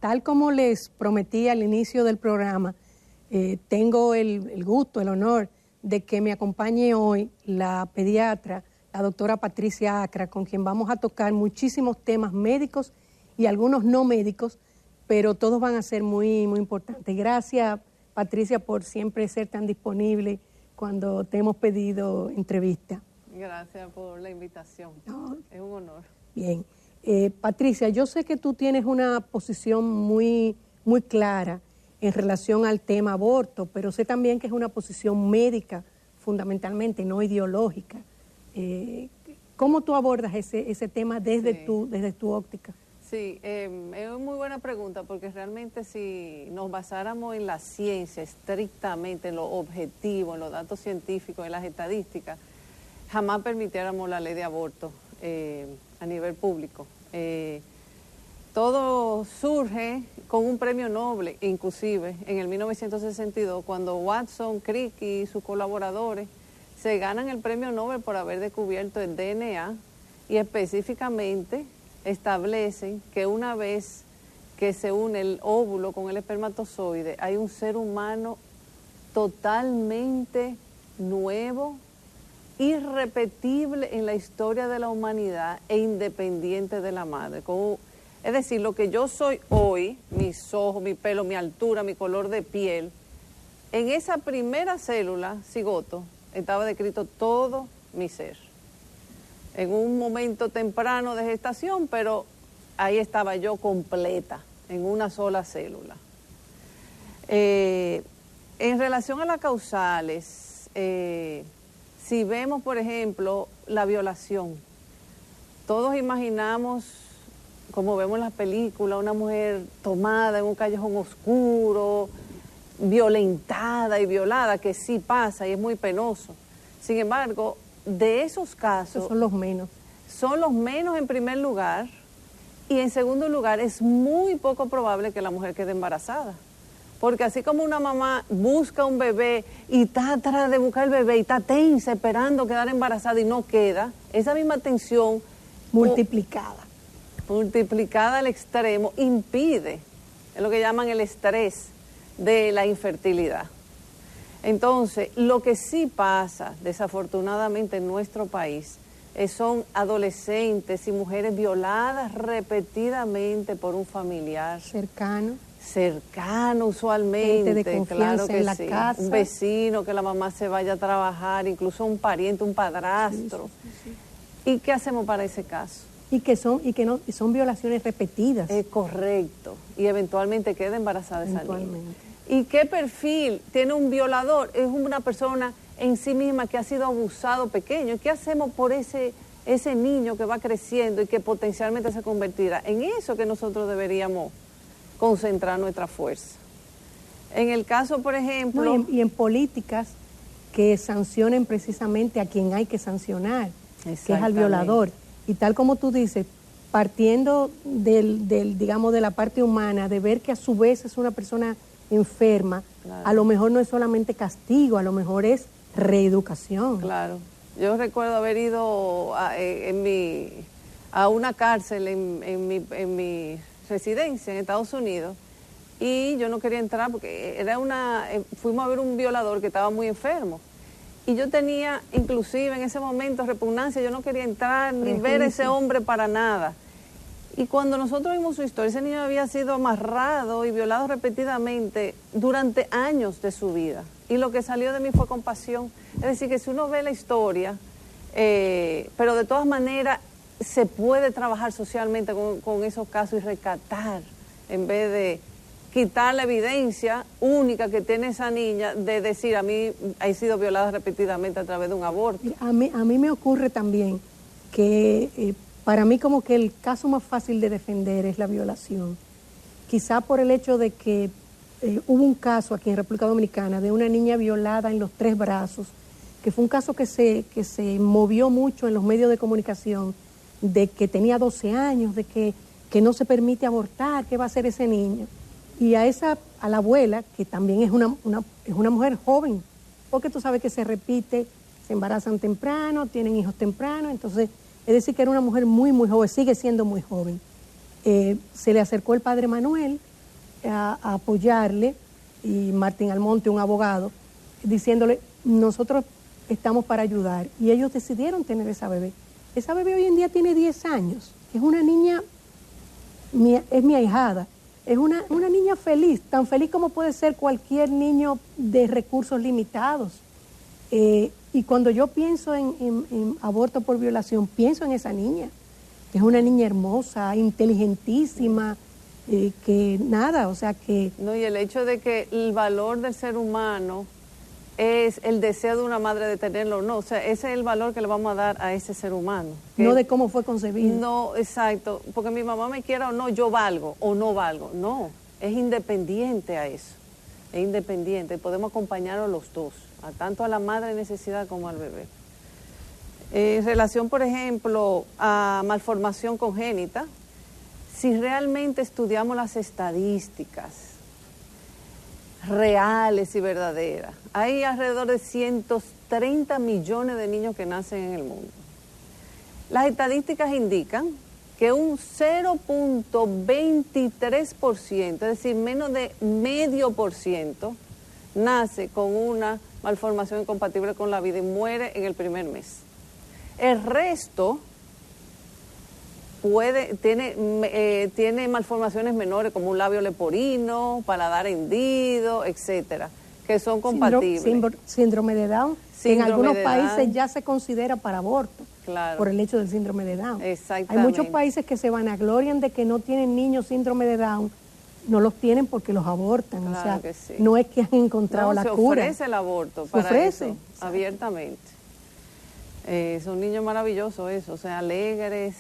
tal como les prometí al inicio del programa, tengo el gusto, el honor de que me acompañe hoy la pediatra, la doctora Patricia Acra, con quien vamos a tocar muchísimos temas médicos y algunos no médicos, pero todos van a ser muy, muy importantes. Gracias, Patricia, por siempre ser tan disponible cuando te hemos pedido entrevista. Gracias por la invitación. No. Es un honor. Bien. Patricia, yo sé que tú tienes una posición muy, muy clara en relación al tema aborto, pero sé también que es una posición médica, fundamentalmente, no ideológica. ¿Cómo tú abordas ese tema desde tu óptica? Sí, es muy buena pregunta, porque realmente si nos basáramos en la ciencia, estrictamente en lo objetivo, en los datos científicos, en las estadísticas, jamás permitiéramos la ley de aborto a nivel público. Todo surge con un premio Nobel, inclusive en el 1962, cuando Watson, Crick y sus colaboradores se ganan el premio Nobel por haber descubierto el DNA y específicamente establecen que una vez que se une el óvulo con el espermatozoide, hay un ser humano totalmente nuevo, irrepetible en la historia de la humanidad e independiente de la madre. Es decir, lo que yo soy hoy, mis ojos, mi pelo, mi altura, mi color de piel, en esa primera célula, cigoto, estaba descrito todo mi ser. En un momento temprano de gestación, pero ahí estaba yo completa, en una sola célula. En relación a las causales, si vemos, por ejemplo, la violación, todos imaginamos, como vemos en las películas, una mujer tomada en un callejón oscuro, violentada y violada, que sí pasa y es muy penoso. Sin embargo, de esos casos... Esos son los menos. Son los menos en primer lugar, y en segundo lugar es muy poco probable que la mujer quede embarazada. Porque así como una mamá busca un bebé y está atrás de buscar el bebé y está tensa esperando quedar embarazada y no queda, esa misma tensión multiplicada al extremo impide, es lo que llaman el estrés de la infertilidad. Entonces, lo que sí pasa desafortunadamente en nuestro país son adolescentes y mujeres violadas repetidamente por un familiar cercano usualmente, gente de confianza, claro que en la sí, casa. Un vecino, que la mamá se vaya a trabajar, incluso un pariente, un padrastro. Sí. ¿Y qué hacemos para ese caso? Y que son violaciones repetidas. Es correcto, y eventualmente queda embarazada esa niña. ¿Y qué perfil tiene un violador? Es una persona en sí misma que ha sido abusado pequeño. ¿Y qué hacemos por ese niño que va creciendo y que potencialmente se convertirá? En eso que nosotros deberíamos concentrar nuestra fuerza. En el caso, por ejemplo... y en políticas que sancionen precisamente a quien hay que sancionar, que es al violador. Y tal como tú dices, partiendo digamos, de la parte humana, de ver que a su vez es una persona enferma, claro. A lo mejor no es solamente castigo, a lo mejor es reeducación. Claro. Yo recuerdo haber ido a una cárcel en mi residencia en Estados Unidos, y yo no quería entrar porque fuimos a ver un violador que estaba muy enfermo. Y yo tenía, inclusive en ese momento, repugnancia, yo no quería entrar ni ver a ese hombre para nada. Y cuando nosotros vimos su historia, ese niño había sido amarrado y violado repetidamente durante años de su vida. Y lo que salió de mí fue compasión. Es decir, que si uno ve la historia, pero de todas maneras se puede trabajar socialmente con esos casos y rescatar, en vez de quitar la evidencia única que tiene esa niña de decir, a mí he sido violada repetidamente a través de un aborto. A mí me ocurre también que para mí como que el caso más fácil de defender es la violación. Quizá por el hecho de que hubo un caso aquí en República Dominicana de una niña violada en los 3 brazos, que fue un caso que se movió mucho en los medios de comunicación, de que tenía 12 años, de que no se permite abortar, ¿qué va a hacer ese niño? Y a la abuela, que también es una mujer joven, porque tú sabes que se repite, se embarazan temprano, tienen hijos temprano, entonces, es decir, que era una mujer muy, muy joven, sigue siendo muy joven. Se le acercó el padre Manuel a apoyarle, y Martín Almonte, un abogado, diciéndole, nosotros estamos para ayudar. Y ellos decidieron tener esa bebé. Esa bebé hoy en día tiene 10 años. Es una niña, es mi ahijada. Es una niña feliz, tan feliz como puede ser cualquier niño de recursos limitados. Y cuando yo pienso en aborto por violación, pienso en esa niña. Es una niña hermosa, inteligentísima, que nada, o sea que... No, y el hecho de que el valor del ser humano es el deseo de una madre de tenerlo o no, o sea, ese es el valor que le vamos a dar a ese ser humano. No de cómo fue concebido. No, exacto, porque mi mamá me quiera o no, yo valgo o no valgo. No, es independiente a eso, es independiente, podemos acompañar a los dos, a tanto a la madre en necesidad como al bebé. En relación, por ejemplo, a malformación congénita, si realmente estudiamos las estadísticas reales y verdaderas, hay alrededor de 130 millones de niños que nacen en el mundo. Las estadísticas indican que un 0.23%, es decir, menos de 0.5%, nace con una malformación incompatible con la vida y muere en el primer mes. El resto tiene malformaciones menores como un labio leporino, paladar hendido, etcétera, que son compatibles. Síndrome de Down, en algunos países ya se considera para aborto, claro, por el hecho del síndrome de Down. Exactamente. Hay muchos países que se vanaglorian de que no tienen niños síndrome de Down, no los tienen porque los abortan, claro, o sea, que sí. No es que han encontrado la cura. Se ofrece el aborto para ofrece, eso, abiertamente. Son niños maravillosos eso, o sea, alegres,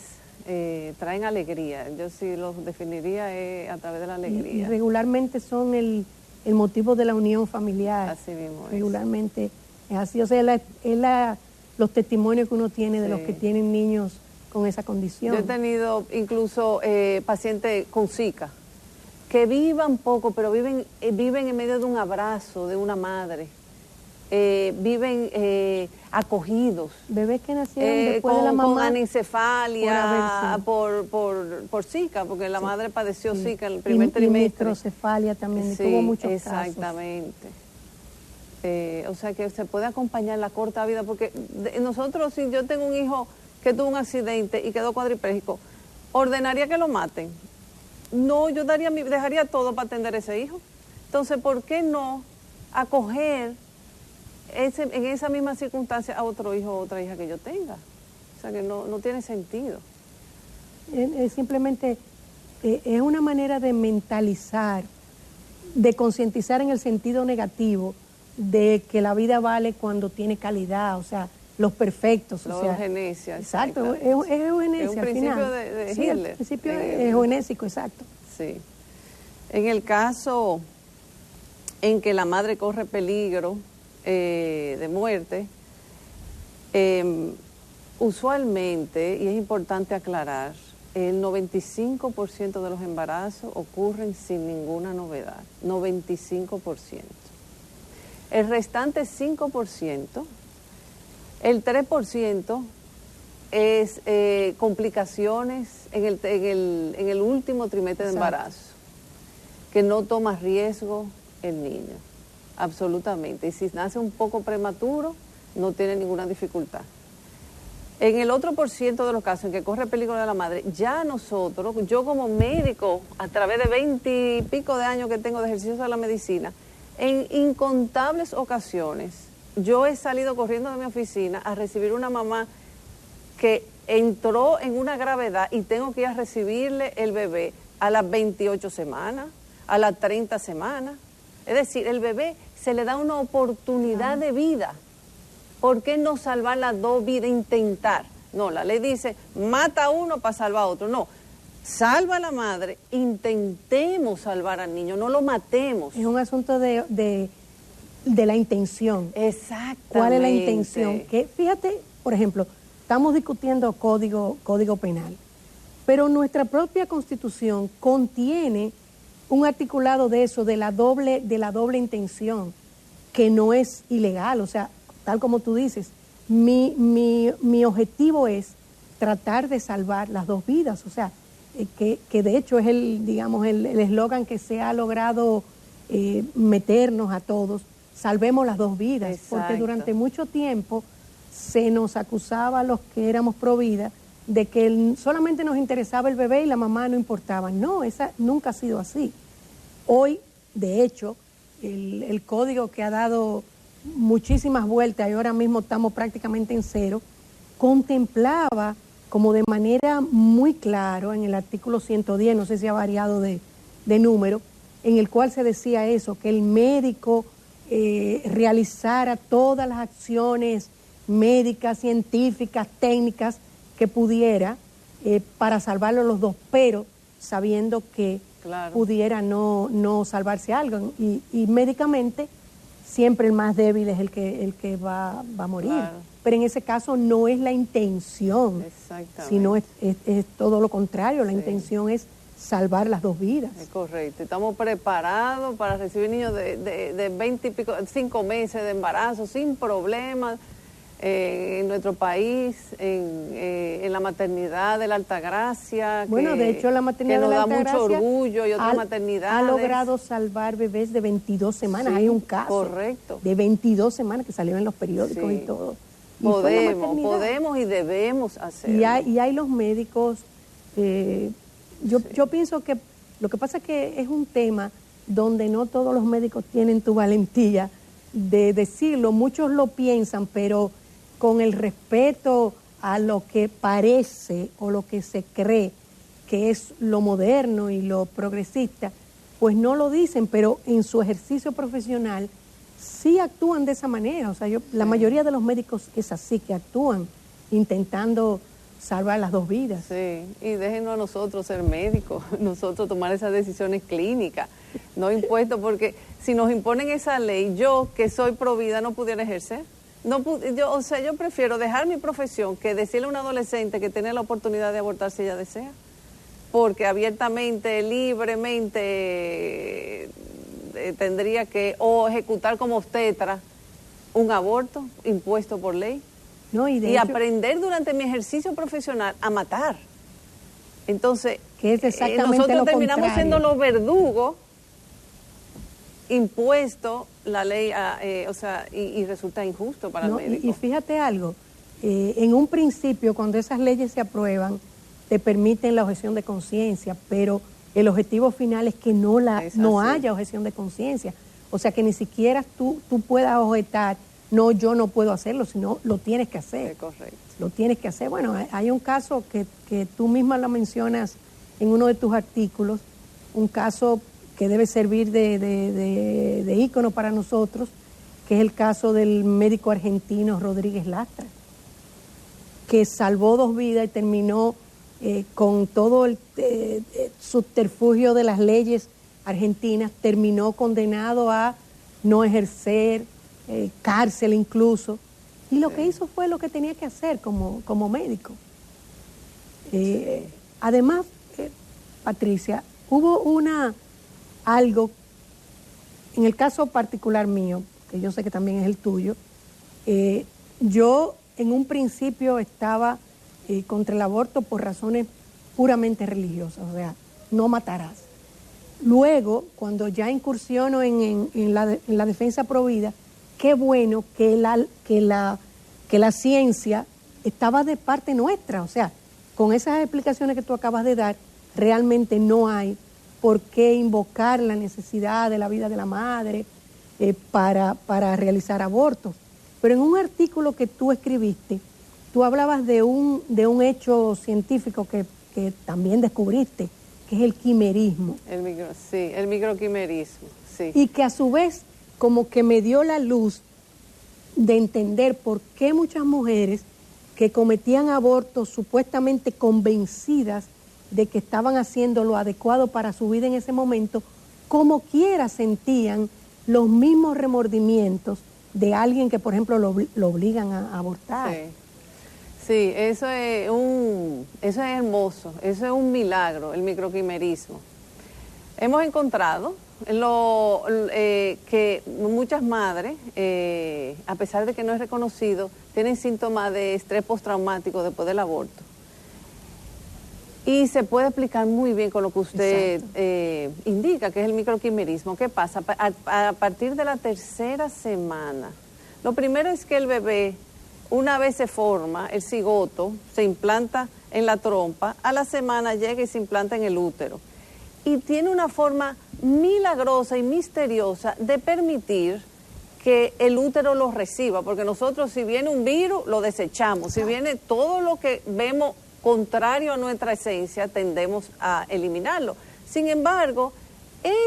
traen alegría. Yo sí los definiría a través de la alegría. Y regularmente son el motivo de la unión familiar. Así mismo es. Regularmente es así, o sea, los testimonios que uno tiene de los que tienen niños con esa condición. Yo he tenido incluso pacientes con Zika, que vivan poco, pero viven en medio de un abrazo de una madre. Viven acogidos. Bebés que nacieron después de la mamá. Con anencefalia, por Zika, porque la madre padeció Zika en el primer trimestre. Y microcefalia también, tuvo muchos exactamente. O sea que se puede acompañar la corta vida, porque nosotros, si yo tengo un hijo que tuvo un accidente y quedó cuadripléjico, ¿ordenaría que lo maten? No, yo dejaría todo para atender a ese hijo. Entonces, ¿por qué no acoger en esa misma circunstancia a otro hijo o otra hija que yo tenga? O sea que no tiene sentido. Simplemente es una manera de mentalizar, de concientizar en el sentido negativo de que la vida vale cuando tiene calidad, o sea, los perfectos. La eugenesia. Exacto, es eugenesia. Es un principio de sí, Hitler. El principio eugenésico, exacto. Sí. En el caso en que la madre corre peligro de muerte, usualmente, y es importante aclarar, el 95% de los embarazos ocurren sin ninguna novedad, 95%. El restante 5%, el 3% es complicaciones en el último trimestre de embarazo, que no toma riesgo el niño. Absolutamente. Y si nace un poco prematuro, no tiene ninguna dificultad. En el otro % de los casos en que corre peligro de la madre, ya nosotros, yo como médico, a través de 20 y pico de años que tengo de ejercicio de la medicina, en incontables ocasiones, yo he salido corriendo de mi oficina a recibir una mamá que entró en una gravedad y tengo que ir a recibirle el bebé a las 28 semanas, a las 30 semanas. Es decir, el bebé se le da una oportunidad de vida. ¿Por qué no salvar las dos vidas? Intentar. No, la ley dice, mata a uno para salvar a otro. No, salva a la madre, intentemos salvar al niño, no lo matemos. Es un asunto de la intención. Exactamente. ¿Cuál es la intención? Que, fíjate, por ejemplo, estamos discutiendo código penal, pero nuestra propia Constitución contiene un articulado de eso, de la doble intención, que no es ilegal. O sea, tal como tú dices, mi objetivo es tratar de salvar las dos vidas. O sea, que de hecho es digamos, el eslogan que se ha logrado meternos a todos, salvemos las dos vidas. Exacto. Porque durante mucho tiempo se nos acusaba a los que éramos pro vida de que solamente nos interesaba el bebé y la mamá no importaba. No, esa nunca ha sido así. Hoy, de hecho, el código que ha dado muchísimas vueltas y ahora mismo estamos prácticamente en cero, contemplaba como de manera muy clara en el artículo 110, no sé si ha variado de número, en el cual se decía eso, que el médico realizara todas las acciones médicas, científicas, técnicas que pudiera para salvarlo los dos, pero sabiendo que claro, pudiera no salvarse algo. Y médicamente siempre el más débil es el que va a morir. claro. Pero en ese caso no es la intención, Exactamente. sino es todo lo contrario. La Sí. intención es salvar las dos vidas. Es correcto. Estamos preparados para recibir niños de 20 y pico, 5 meses de embarazo sin problemas en nuestro país, en la maternidad de la Altagracia. Bueno, de hecho la maternidad que nos de la da mucho Altagracia orgullo y otras maternidades. ha logrado salvar bebés de 22 semanas. Sí, hay un caso correcto. de 22 semanas que salieron en los periódicos Sí. y todo. Y fue la maternidad. Podemos y debemos hacerlo. Y hay los médicos, yo pienso que lo que pasa es que es un tema donde no todos los médicos tienen tu valentía de decirlo, muchos lo piensan, pero con el respeto a lo que parece o lo que se cree que es lo moderno y lo progresista, pues no lo dicen, pero en su ejercicio profesional sí actúan de esa manera. O sea, la mayoría de los médicos es así, que actúan intentando salvar las dos vidas. Sí, y déjenos a nosotros ser médicos, nosotros tomar esas decisiones clínicas, no impuestos, porque si nos imponen esa ley, yo que soy pro vida no pudiera ejercer. Yo prefiero dejar mi profesión que decirle a un adolescente que tiene la oportunidad de abortar si ella desea, porque abiertamente, libremente tendría que o ejecutar como obstetra un aborto impuesto por ley. No, y hecho, aprender durante mi ejercicio profesional a matar. Entonces, que es exactamente nosotros lo terminamos contrario. siendo los verdugos impuesto la ley, y resulta injusto para el médico. Y fíjate algo, en un principio cuando esas leyes se aprueban, te permiten la objeción de conciencia, pero el objetivo final es que no haya objeción de conciencia. O sea, que ni siquiera tú puedas objetar, no, yo no puedo hacerlo, sino lo tienes que hacer. Es correcto. Lo tienes que hacer. Bueno, hay un caso que tú misma lo mencionas en uno de tus artículos, un caso que debe servir de ícono para nosotros, que es el caso del médico argentino Rodríguez Lastra, que salvó dos vidas y terminó con todo el subterfugio de las leyes argentinas, terminó condenado a no ejercer, cárcel incluso, y lo que hizo fue lo que tenía que hacer como médico. Además, Patricia, hubo algo, en el caso particular mío, que yo sé que también es el tuyo, yo en un principio estaba contra el aborto por razones puramente religiosas, o sea, no matarás. Luego, cuando ya incursiono en la defensa pro vida, qué bueno que la ciencia estaba de parte nuestra, o sea, con esas explicaciones que tú acabas de dar, realmente no hay por qué invocar la necesidad de la vida de la madre para realizar abortos. Pero en un artículo que tú escribiste, tú hablabas de un hecho científico que también descubriste, que es el quimerismo. El microquimerismo, sí. Y que a su vez como que me dio la luz de entender por qué muchas mujeres que cometían abortos supuestamente convencidas de que estaban haciendo lo adecuado para su vida en ese momento, como quiera sentían los mismos remordimientos de alguien que, por ejemplo, lo obligan a abortar. Sí, eso es hermoso, eso es un milagro, el microquimerismo. Hemos encontrado que muchas madres, a pesar de que no es reconocido, tienen síntomas de estrés postraumático después del aborto. Y se puede explicar muy bien con lo que usted indica, que es el microquimerismo. ¿Qué pasa? A partir de la tercera semana, lo primero es que el bebé, una vez se forma, el cigoto se implanta en la trompa, a la semana llega y se implanta en el útero. Y tiene una forma milagrosa y misteriosa de permitir que el útero lo reciba, porque nosotros si viene un virus, lo desechamos, si viene todo lo que vemos contrario a nuestra esencia, tendemos a eliminarlo. Sin embargo,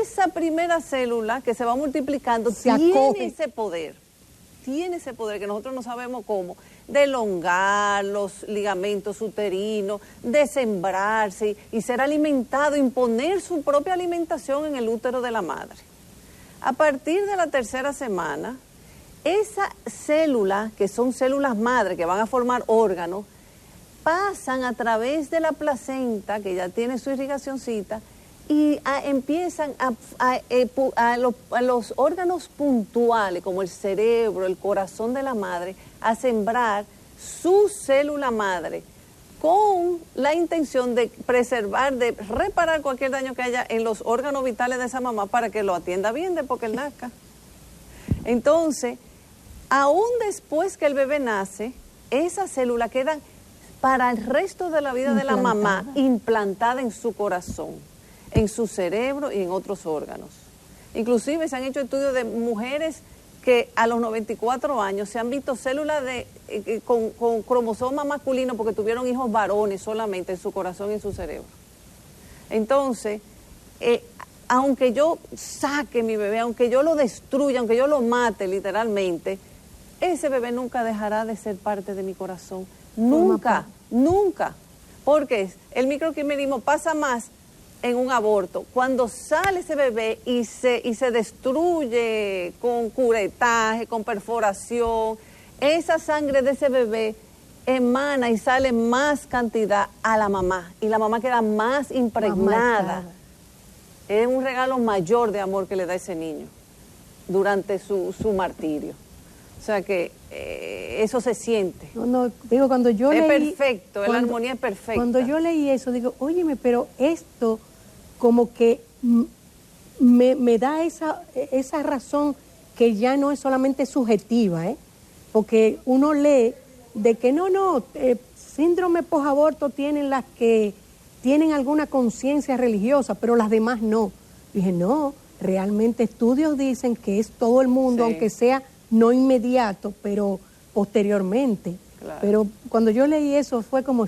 esa primera célula que se va multiplicando tiene ese poder que nosotros no sabemos cómo, de elongar los ligamentos uterinos, de sembrarse y ser alimentado, imponer su propia alimentación en el útero de la madre. A partir de la tercera semana, esa célula, que son células madre que van a formar órganos, pasan a través de la placenta, que ya tiene su irrigacioncita, y empiezan a los órganos puntuales, como el cerebro, el corazón de la madre, a sembrar su célula madre con la intención de preservar, de reparar cualquier daño que haya en los órganos vitales de esa mamá para que lo atienda bien después que él nazca. Entonces, aún después que el bebé nace, esas células quedan para el resto de la vida de la mamá implantada en su corazón, en su cerebro y en otros órganos. Inclusive se han hecho estudios de mujeres que a los 94 años se han visto células con cromosoma masculino porque tuvieron hijos varones solamente en su corazón y en su cerebro. Entonces, aunque yo saque mi bebé, aunque yo lo destruya, aunque yo lo mate literalmente, ese bebé nunca dejará de ser parte de mi corazón. Nunca, nunca. Porque el microquimerismo pasa más en un aborto. Cuando sale ese bebé y se destruye con curetaje, con perforación, esa sangre de ese bebé emana y sale más cantidad a la mamá. Y la mamá queda más impregnada. Es un regalo mayor de amor que le da ese niño durante su martirio. O sea que eso se siente. No, digo, cuando yo leí... Es perfecto, la armonía es perfecta. Cuando yo leí eso, digo, óyeme, pero esto como que me da esa razón que ya no es solamente subjetiva, porque uno lee de que síndrome posaborto tienen las que tienen alguna conciencia religiosa, pero las demás no. Dije, no, realmente estudios dicen que es todo el mundo, sí, aunque sea no inmediato, pero posteriormente. Claro. Pero cuando yo leí eso fue como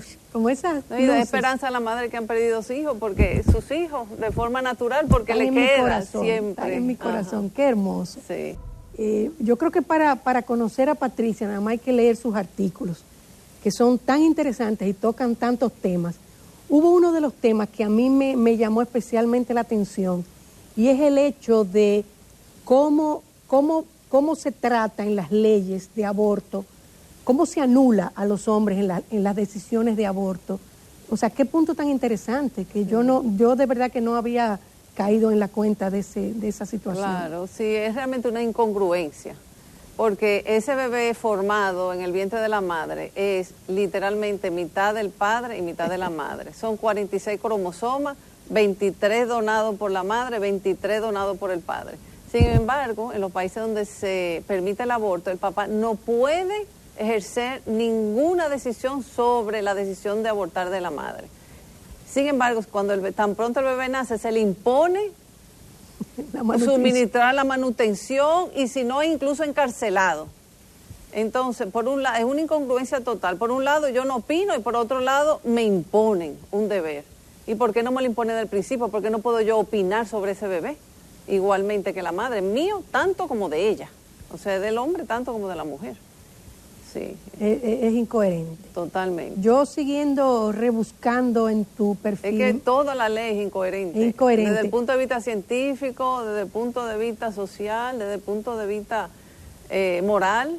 esa... Y da esperanza a la madre que han perdido sus hijos, porque sus hijos, de forma natural, porque le queda siempre. Está en mi corazón, ajá, qué hermoso. Sí. Yo creo que para conocer a Patricia nada más hay que leer sus artículos, que son tan interesantes y tocan tantos temas. Hubo uno de los temas que a mí me llamó especialmente la atención, y es el hecho de cómo se trata en las leyes de aborto, cómo se anula a los hombres en las decisiones de aborto. O sea, qué punto tan interesante, que yo de verdad que no había caído en la cuenta de esa situación. Claro, sí, es realmente una incongruencia, porque ese bebé formado en el vientre de la madre es literalmente mitad del padre y mitad de la madre. Son 46 cromosomas, 23 donados por la madre, 23 donados por el padre. Sin embargo, en los países donde se permite el aborto, el papá no puede ejercer ninguna decisión sobre la decisión de abortar de la madre. Sin embargo, tan pronto el bebé nace, se le impone suministrar la manutención y si no, incluso encarcelado. Entonces, por un lado, es una incongruencia total. Por un lado, yo no opino y por otro lado, me imponen un deber. ¿Y por qué no me lo imponen desde el principio? ¿Por qué no puedo yo opinar sobre ese bebé? Igualmente que la madre, mío tanto como de ella, o sea, del hombre tanto como de la mujer. Sí. Es incoherente. Totalmente. Yo siguiendo, rebuscando en tu perfil... Es que toda la ley es incoherente. Es incoherente. Desde el punto de vista científico, desde el punto de vista social, desde el punto de vista moral.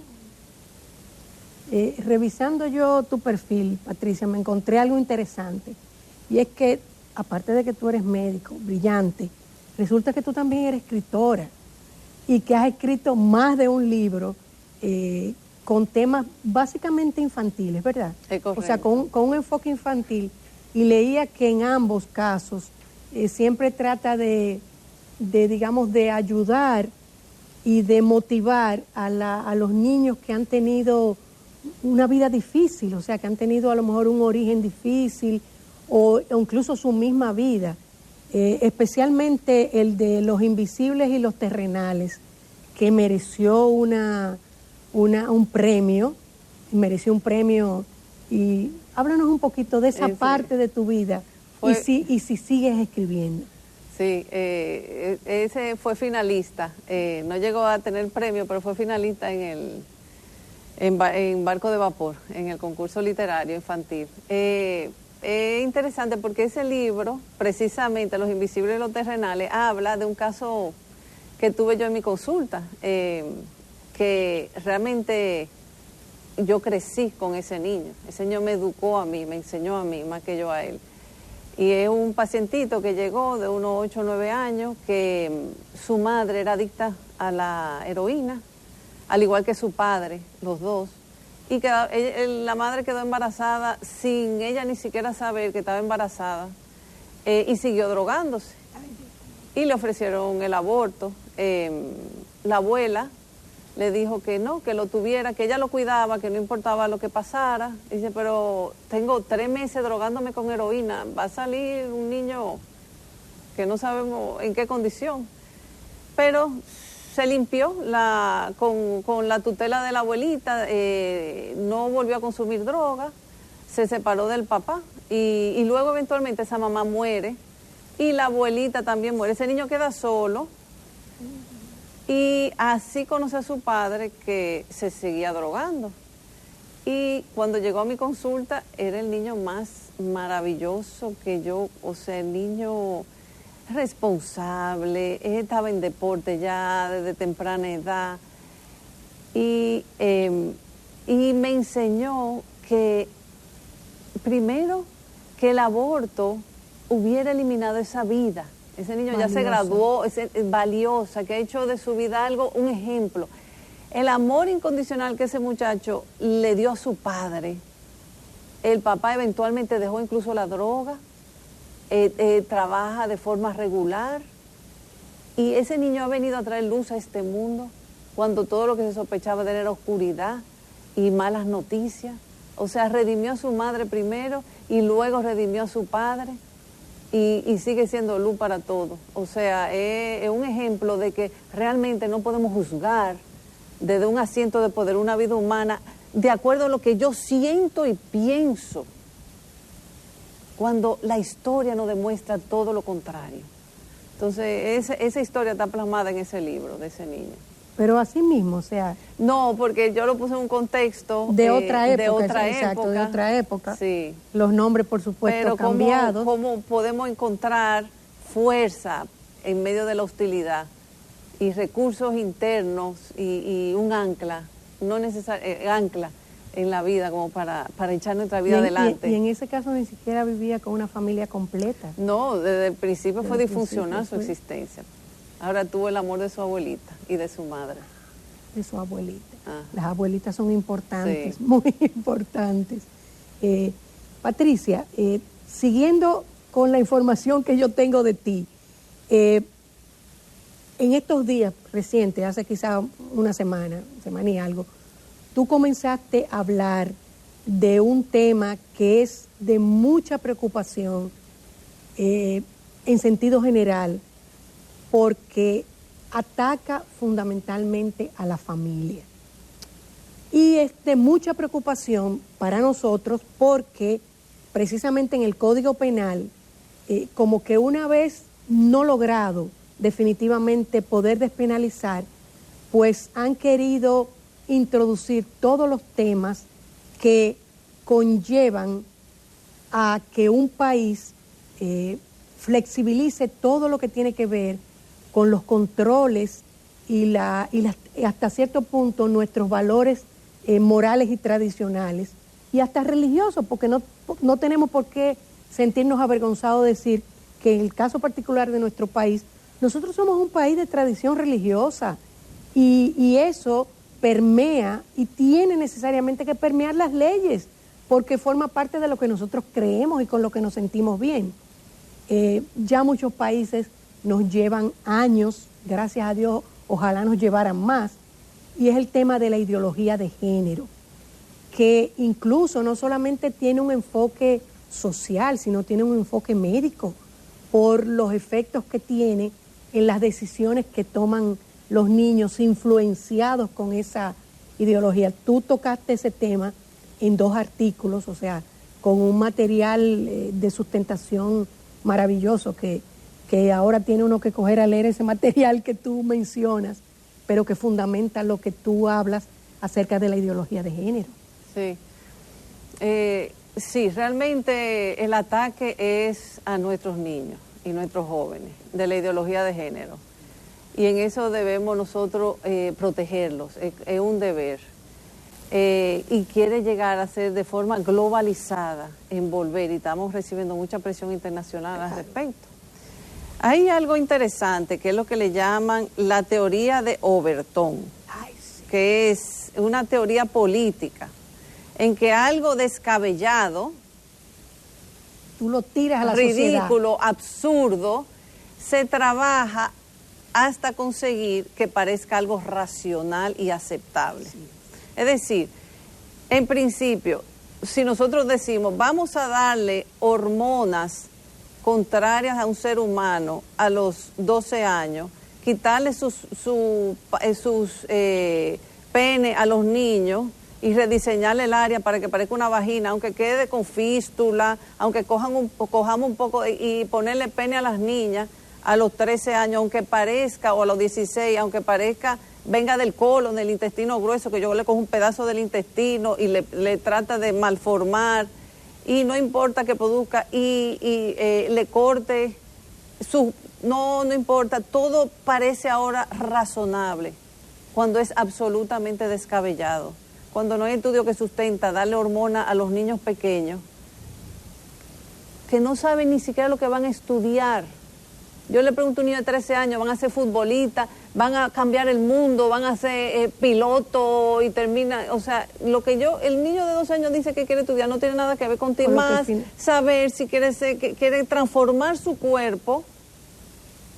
Revisando yo tu perfil, Patricia, me encontré algo interesante. Y es que, aparte de que tú eres médico, brillante, resulta que tú también eres escritora y que has escrito más de un libro con temas básicamente infantiles, ¿verdad? Es correcto. O sea, con un enfoque infantil. y leía que en ambos casos siempre trata digamos, de ayudar y de motivar a los niños que han tenido una vida difícil, o sea, que han tenido a lo mejor un origen difícil o incluso su misma vida, especialmente el de los invisibles y los terrenales, que mereció un premio, y háblanos un poquito de esa parte de tu vida y si sigues escribiendo. Sí, ese fue finalista, no llegó a tener premio, pero fue finalista en Barco de Vapor, en el concurso literario infantil. Es interesante porque ese libro, precisamente Los Invisibles y los Terrenales, habla de un caso que tuve yo en mi consulta, que realmente yo crecí con ese niño me educó a mí, me enseñó a mí más que yo a él. Y es un pacientito que llegó de unos 8 o 9 años, que su madre era adicta a la heroína, al igual que su padre, los dos. Y la madre quedó embarazada sin ella ni siquiera saber que estaba embarazada, y siguió drogándose. Y le ofrecieron el aborto. La abuela le dijo que no, que lo tuviera, que ella lo cuidaba, que no importaba lo que pasara. Dice, pero tengo 3 meses drogándome con heroína, va a salir un niño que no sabemos en qué condición. Pero se limpió con la tutela de la abuelita, no volvió a consumir droga, se separó del papá y luego eventualmente esa mamá muere y la abuelita también muere. Ese niño queda solo. Y así conoce a su padre, que se seguía drogando. Y cuando llegó a mi consulta, era el niño más maravilloso que yo, o sea, el niño responsable, estaba en deporte ya desde temprana edad. Y me enseñó que, primero, que el aborto hubiera eliminado esa vida. Ese niño valiosa. Ya se graduó, es valiosa, que ha hecho de su vida algo, un ejemplo. El amor incondicional que ese muchacho le dio a su padre. El papá eventualmente dejó incluso la droga, trabaja de forma regular. Y ese niño ha venido a traer luz a este mundo cuando todo lo que se sospechaba de él era oscuridad y malas noticias. O sea, redimió a su madre primero y luego redimió a su padre. Y sigue siendo luz para todos. O sea, es un ejemplo de que realmente no podemos juzgar desde un asiento de poder una vida humana de acuerdo a lo que yo siento y pienso, cuando la historia nos demuestra todo lo contrario. Entonces, esa historia está plasmada en ese libro de ese niño. Pero así mismo, o sea... No, porque yo lo puse en un contexto... De otra época, exacto, de otra época. Sí. Los nombres, por supuesto, cambiados. Pero ¿cómo podemos encontrar fuerza en medio de la hostilidad y recursos internos y un ancla, ancla en la vida como para echar nuestra vida adelante? Y en ese caso ni siquiera vivía con una familia completa. No, desde el principio fue disfuncional su existencia. Ahora tuvo el amor de su abuelita y de su madre. De su abuelita. Ah. Las abuelitas son importantes, sí, muy importantes. Patricia, siguiendo con la información que yo tengo de ti, en estos días recientes, hace quizá una semana y algo, tú comenzaste a hablar de un tema que es de mucha preocupación en sentido general, porque ataca fundamentalmente a la familia. Y es de mucha preocupación para nosotros porque precisamente en el Código Penal, como que una vez no logrado definitivamente poder despenalizar, pues han querido introducir todos los temas que conllevan a que un país flexibilice todo lo que tiene que ver con los controles y hasta cierto punto nuestros valores morales y tradicionales y hasta religiosos, porque no tenemos por qué sentirnos avergonzados de decir que en el caso particular de nuestro país, nosotros somos un país de tradición religiosa y eso permea y tiene necesariamente que permear las leyes, porque forma parte de lo que nosotros creemos y con lo que nos sentimos bien. Ya muchos países nos llevan años, gracias a Dios, ojalá nos llevaran más, y es el tema de la ideología de género, que incluso no solamente tiene un enfoque social, sino tiene un enfoque médico por los efectos que tiene en las decisiones que toman los niños influenciados con esa ideología. Tú tocaste ese tema en 2 artículos, o sea, con un material de sustentación maravilloso que ahora tiene uno que coger a leer ese material que tú mencionas, pero que fundamenta lo que tú hablas acerca de la ideología de género. Sí. Sí, realmente el ataque es a nuestros niños y nuestros jóvenes de la ideología de género. Y en eso debemos nosotros protegerlos, es un deber. Y quiere llegar a ser de forma globalizada, envolver, y estamos recibiendo mucha presión internacional al respecto. Hay algo interesante que es lo que le llaman la teoría de Overton, que es una teoría política en que algo descabellado, tú lo tiras a la ridículo, sociedad, absurdo, se trabaja hasta conseguir que parezca algo racional y aceptable. Sí. Es decir, en principio, si nosotros decimos vamos a darle hormonas contrarias a un ser humano a los 12 años, quitarle sus pene a los niños y rediseñarle el área para que parezca una vagina, aunque quede con fístula, aunque cojamos un poco y ponerle pene a las niñas a los 13 años, aunque parezca, o a los 16, aunque parezca, venga del colon, del intestino grueso, que yo le cojo un pedazo del intestino y le trata de malformar, y no importa que produzca, y le corte, no importa, todo parece ahora razonable, cuando es absolutamente descabellado. Cuando no hay estudio que sustenta darle hormona a los niños pequeños, que no saben ni siquiera lo que van a estudiar. Yo le pregunto a un niño de 13 años, van a ser futbolistas, van a cambiar el mundo, van a ser piloto y termina, o sea, el niño de 12 años dice que quiere estudiar, no tiene nada que ver con ti, más saber si quiere transformar su cuerpo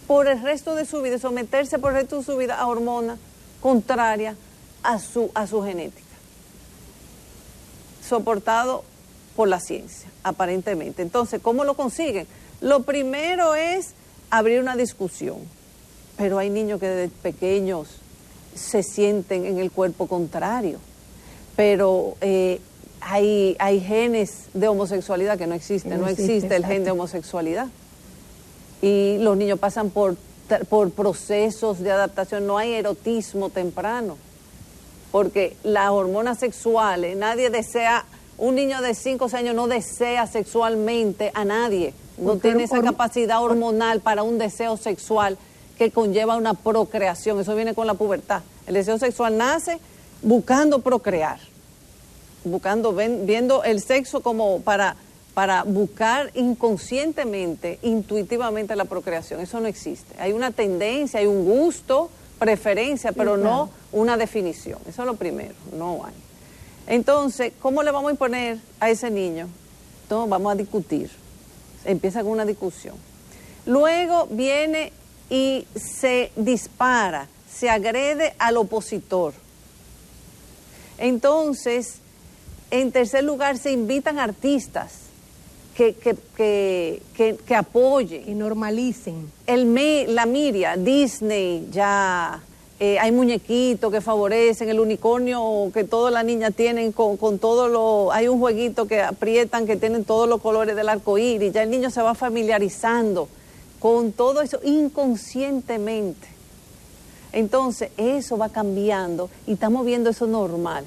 por el resto de su vida, someterse por el resto de su vida a hormonas contrarias a su genética, soportado por la ciencia, aparentemente. Entonces, ¿cómo lo consiguen? Lo primero es abrir una discusión, pero hay niños que desde pequeños se sienten en el cuerpo contrario, pero hay genes de homosexualidad que no existen, no existe el gen de homosexualidad, y los niños pasan por procesos de adaptación, no hay erotismo temprano, porque las hormonas sexuales, nadie desea, un niño de 5 o 6 años no desea sexualmente a nadie, no tiene esa capacidad hormonal para un deseo sexual que conlleva una procreación, eso viene con la pubertad. El deseo sexual nace buscando procrear, viendo el sexo como para buscar inconscientemente, intuitivamente la procreación. Eso no existe. Hay una tendencia, hay un gusto, preferencia, pero no una definición. Eso es lo primero, no hay. Entonces, ¿cómo le vamos a imponer a ese niño? No, vamos a discutir. Empieza con una discusión. Luego viene y se dispara, se agrede al opositor. Entonces, en tercer lugar, se invitan artistas que apoyen. Que normalicen. La Miria, Disney, ya hay muñequitos que favorecen, el unicornio que todas las niñas tienen con todo lo... Hay un jueguito que aprietan que tienen todos los colores del arco iris, ya el niño se va familiarizando con todo eso inconscientemente. Entonces, eso va cambiando y estamos viendo eso normal.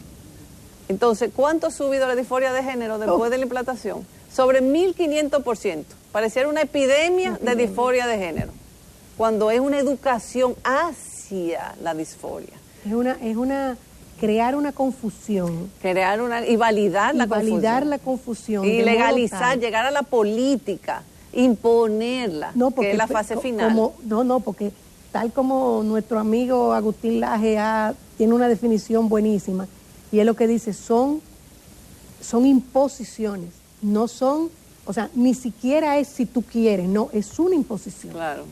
Entonces, ¿cuánto ha subido la disforia de género después de la implantación? Sobre 1500%. Pareciera una epidemia de disforia de género, cuando es una educación hacia la disforia. Es crear una confusión. Y validar la confusión. Y legalizar, llegar a la política, imponerla, que es la fase final. Porque tal como nuestro amigo Agustín Laje tiene una definición buenísima, y es lo que dice, son son imposiciones, no son, o sea, ni siquiera es si tú quieres, no, es una imposición. Claro.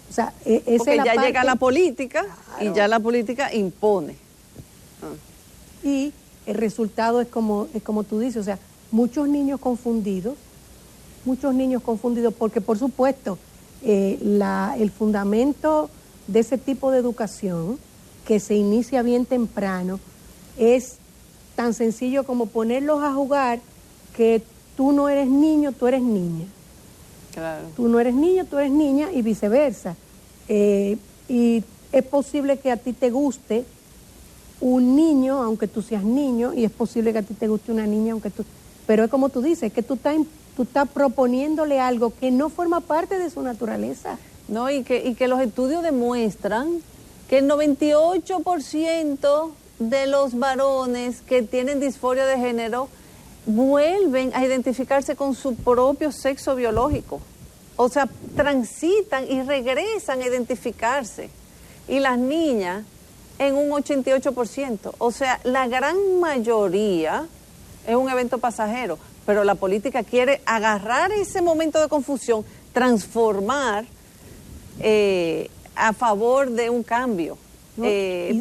O sea, porque es la ya parte, llega la política, claro, y ya la política impone. y el resultado es como tú dices, o sea, muchos niños confundidos, porque por supuesto el fundamento de ese tipo de educación que se inicia bien temprano es tan sencillo como ponerlos a jugar que tú no eres niño, tú eres niña. Claro. Tú no eres niño, tú eres niña y viceversa. Y es posible que a ti te guste un niño, aunque tú seas niño, y es posible que a ti te guste una niña, aunque tú... Pero es como tú dices, que tú estás proponiéndole algo que no forma parte de su naturaleza. No, y que los estudios demuestran que el 98% de los varones que tienen disforia de género vuelven a identificarse con su propio sexo biológico. O sea, transitan y regresan a identificarse. Y las niñas en un 88%. O sea, la gran mayoría es un evento pasajero, pero la política quiere agarrar ese momento de confusión, transformar a favor de un cambio. No,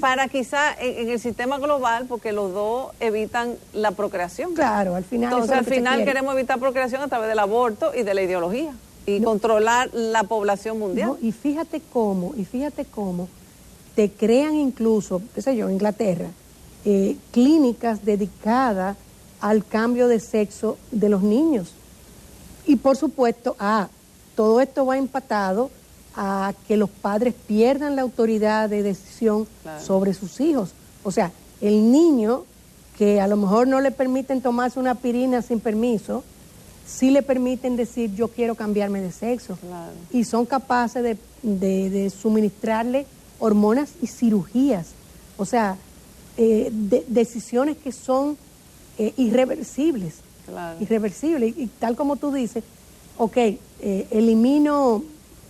para quizá en el sistema global, porque los dos evitan la procreación. Claro, al final. Entonces, al final queremos evitar procreación a través del aborto y de la ideología y controlar la población mundial. No, y fíjate cómo te crean incluso, qué sé yo, en Inglaterra, clínicas dedicadas al cambio de sexo de los niños. Y por supuesto, todo esto va empatado a que los padres pierdan la autoridad de decisión, claro, sobre sus hijos. O sea, el niño que a lo mejor no le permiten tomarse una aspirina sin permiso, sí le permiten decir yo quiero cambiarme de sexo. Claro. Y son capaces de suministrarle hormonas y cirugías. O sea, decisiones que son irreversibles. Claro. Irreversibles. Y tal como tú dices,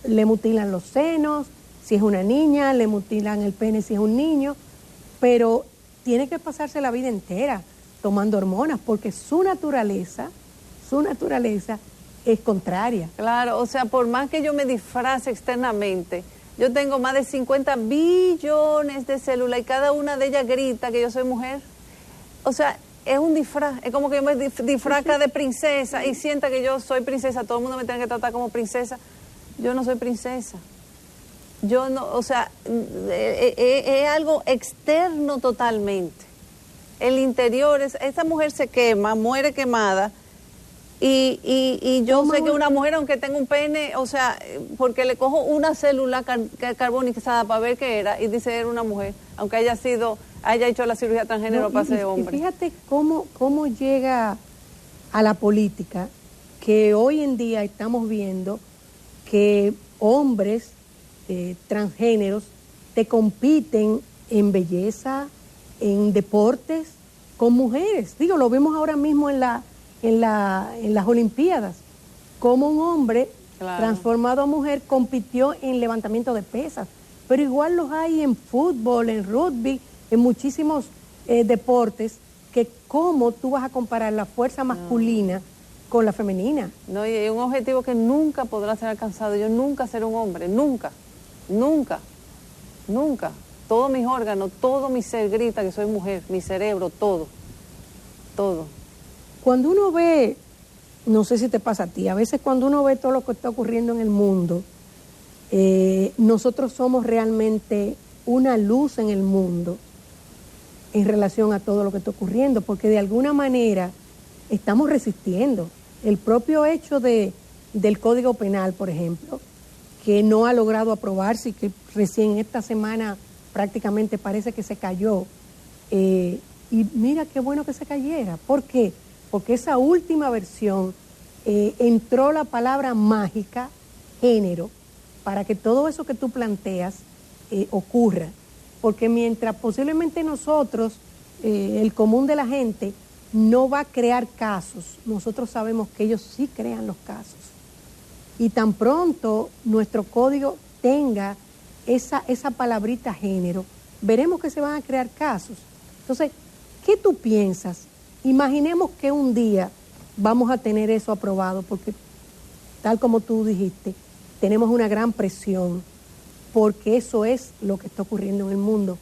le mutilan los senos, si es una niña, le mutilan el pene si es un niño, pero tiene que pasarse la vida entera tomando hormonas porque su naturaleza es contraria. Claro, o sea, por más que yo me disfrace externamente, yo tengo más de 50 billones de células y cada una de ellas grita que yo soy mujer. O sea, es un disfraz, es como que yo me disfraza de princesa y sienta que yo soy princesa, todo el mundo me tiene que tratar como princesa. Yo no soy princesa. Yo no, o sea, es algo externo totalmente. El interior, esa mujer se quema, muere quemada, y yo sé que una mujer, aunque tenga un pene, o sea, porque le cojo una célula carbonizada para ver qué era, y dice era una mujer, aunque haya hecho la cirugía transgénero para ser hombre. Y fíjate cómo llega a la política, que hoy en día estamos viendo que hombres transgéneros te compiten en belleza, en deportes, con mujeres. Digo, lo vemos ahora mismo en las Olimpiadas, como un hombre, claro, transformado a mujer compitió en levantamiento de pesas, pero igual los hay en fútbol, en rugby, en muchísimos deportes, que cómo tú vas a comparar la fuerza masculina con la femenina. No, y hay un objetivo que nunca podrá ser alcanzado. Yo nunca seré un hombre, nunca. Todos mis órganos, todo mi ser grita que soy mujer, mi cerebro, todo. Cuando uno ve, no sé si te pasa a ti, a veces cuando uno ve todo lo que está ocurriendo en el mundo, nosotros somos realmente una luz en el mundo en relación a todo lo que está ocurriendo, porque de alguna manera estamos resistiendo. El propio hecho del Código Penal, por ejemplo, que no ha logrado aprobarse y que recién esta semana prácticamente parece que se cayó. Y mira qué bueno que se cayera. ¿Por qué? Porque esa última versión entró la palabra mágica, género, para que todo eso que tú planteas ocurra. Porque mientras posiblemente nosotros, el común de la gente, no va a crear casos, nosotros sabemos que ellos sí crean los casos. Y tan pronto nuestro código tenga esa palabrita género, veremos que se van a crear casos. Entonces, ¿qué tú piensas imaginemos que un día vamos a tener eso aprobado, porque tal como tú dijiste, tenemos una gran presión, porque eso es lo que está ocurriendo en el mundo.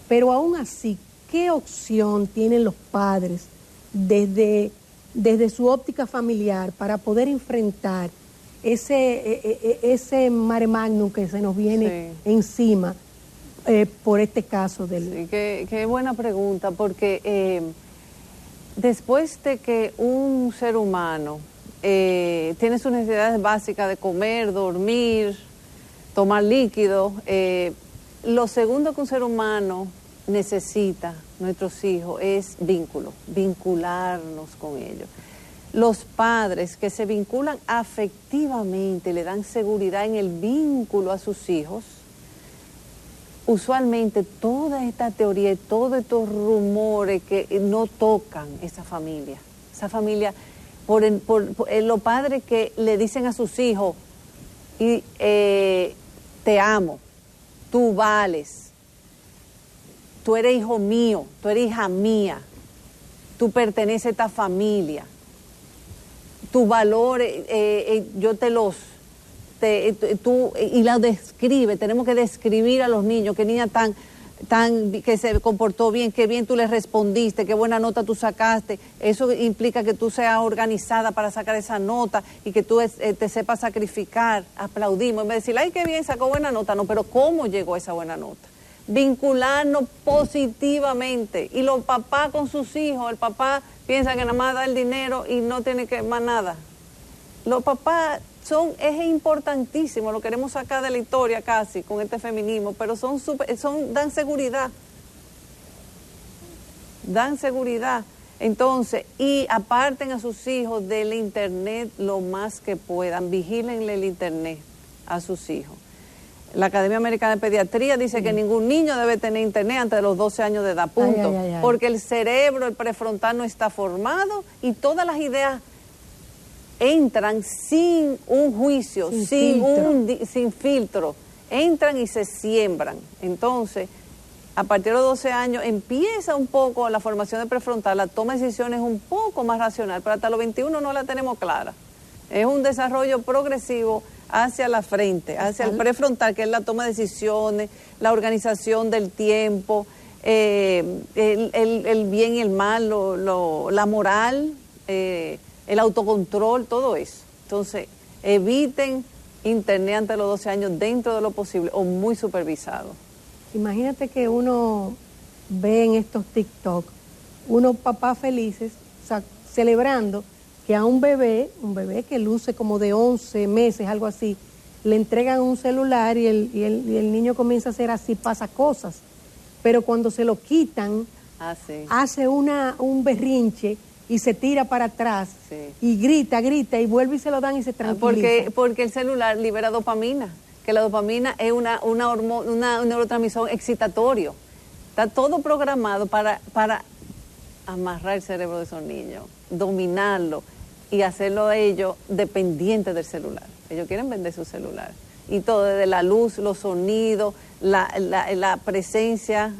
Pero aún así, ¿qué opción tienen los padres desde su óptica familiar para poder enfrentar ese mare magnum que se nos viene encima por este caso del... Sí, qué buena pregunta, porque después de que un ser humano tiene sus necesidades básicas de comer, dormir, tomar líquido, lo segundo que un ser humano necesita, nuestros hijos, es vínculo, vincularnos con ellos. Los padres que se vinculan afectivamente, le dan seguridad en el vínculo a sus hijos, usualmente toda esta teoría y todos estos rumores que no tocan esa familia, por los padres que le dicen a sus hijos, te amo, tú vales, tú eres hijo mío, tú eres hija mía, tú perteneces a esta familia, tus valores, yo te los... y la describe, tenemos que describir a los niños, qué niña tan que se comportó bien, qué bien tú le respondiste, qué buena nota tú sacaste. Eso implica que tú seas organizada para sacar esa nota y que tú te sepas sacrificar. Aplaudimos, en vez de decir, ay, qué bien, sacó buena nota. No, pero ¿cómo llegó a esa buena nota? Vincularnos positivamente. Y los papás con sus hijos, el papá piensa que nada más da el dinero y no tiene que más nada. Los papás es importantísimo, lo queremos sacar de la historia casi con este feminismo, pero dan seguridad. Dan seguridad. Entonces, y aparten a sus hijos del internet lo más que puedan, vigílenle el internet a sus hijos. La Academia Americana de Pediatría dice que ningún niño debe tener internet antes de los 12 años de edad, punto. Porque el cerebro, el prefrontal no está formado y todas las ideas entran sin un juicio, sin filtro, entran y se siembran. Entonces, a partir de los 12 años empieza un poco la formación del prefrontal, la toma de decisiones un poco más racional, pero hasta los 21 no la tenemos clara. Es un desarrollo progresivo hacia la frente, hacia el prefrontal, que es la toma de decisiones, la organización del tiempo, el bien y el mal, la moral, el autocontrol, todo eso. Entonces, eviten internet antes de los 12 años dentro de lo posible o muy supervisado. Imagínate que uno ve en estos TikTok unos papás felices, o sea, celebrando que a un bebé que luce como de 11 meses, algo así, le entregan un celular y el niño comienza a hacer así, pasa cosas. Pero cuando se lo quitan, hace un berrinche y se tira para atrás y grita y vuelve y se lo dan y se tranquiliza. Porque el celular libera dopamina, que la dopamina es un neurotransmisor excitatorio. Está todo programado para amarrar el cerebro de esos niños, dominarlo y hacerlo a ellos dependientes del celular. Ellos quieren vender su celular. Y todo, desde la luz, los sonidos, la presencia,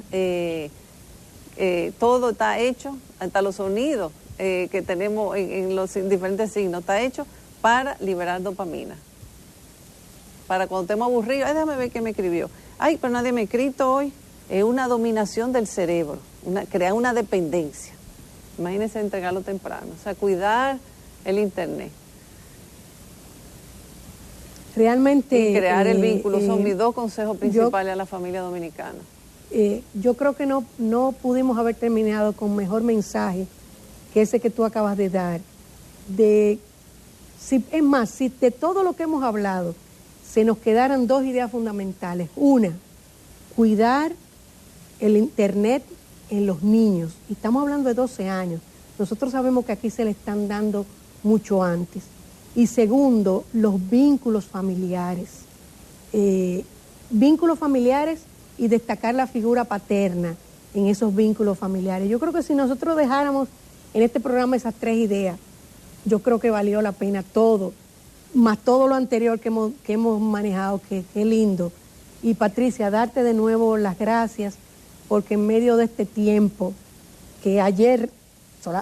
todo está hecho, hasta los sonidos que tenemos en los diferentes signos, está hecho para liberar dopamina. Para cuando estemos aburridos, déjame ver qué me escribió. Ay, pero nadie me ha escrito hoy. Es una dominación del cerebro, crear una dependencia. Imagínense entregarlo temprano, o sea, cuidar el internet. Realmente... Y crear el vínculo son mis dos consejos principales a la familia dominicana. Yo creo que no pudimos haber terminado con mejor mensaje que ese que tú acabas de dar. Es más, si de todo lo que hemos hablado se nos quedaran dos ideas fundamentales. Una, cuidar el internet en los niños. Y estamos hablando de 12 años. Nosotros sabemos que aquí se le están dando mucho antes. Y segundo, los vínculos familiares. Vínculos familiares y destacar la figura paterna en esos vínculos familiares. Yo creo que si nosotros dejáramos en este programa esas tres ideas, yo creo que valió la pena todo, más todo lo anterior que hemos manejado, que lindo. Y Patricia, darte de nuevo las gracias, porque en medio de este tiempo, que ayer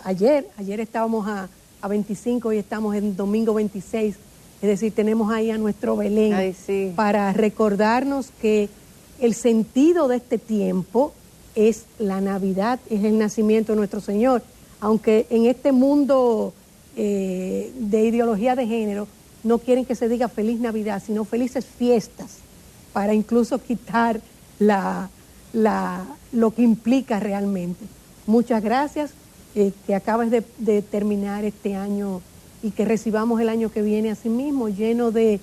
ayer estábamos a 25 y estamos en domingo 26, es decir, tenemos ahí a nuestro Belén. Ay, sí. Para recordarnos que el sentido de este tiempo es la Navidad, es el nacimiento de nuestro Señor, aunque en este mundo de ideología de género no quieren que se diga feliz Navidad, sino felices fiestas, para incluso quitar lo que implica realmente. Muchas gracias, que acabas de terminar este año y que recibamos el año que viene así mismo, lleno de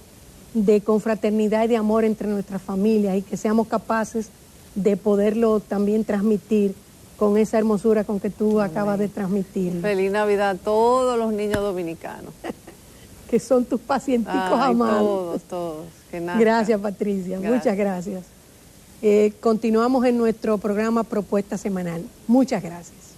confraternidad y de amor entre nuestras familias, y que seamos capaces de poderlo también transmitir con esa hermosura con que tú acabas de transmitir. Feliz Navidad a todos los niños dominicanos. Que son tus pacienticos amados. Todos. Gracias, Patricia. Muchas gracias. Continuamos en nuestro programa Propuesta Semanal. Muchas gracias.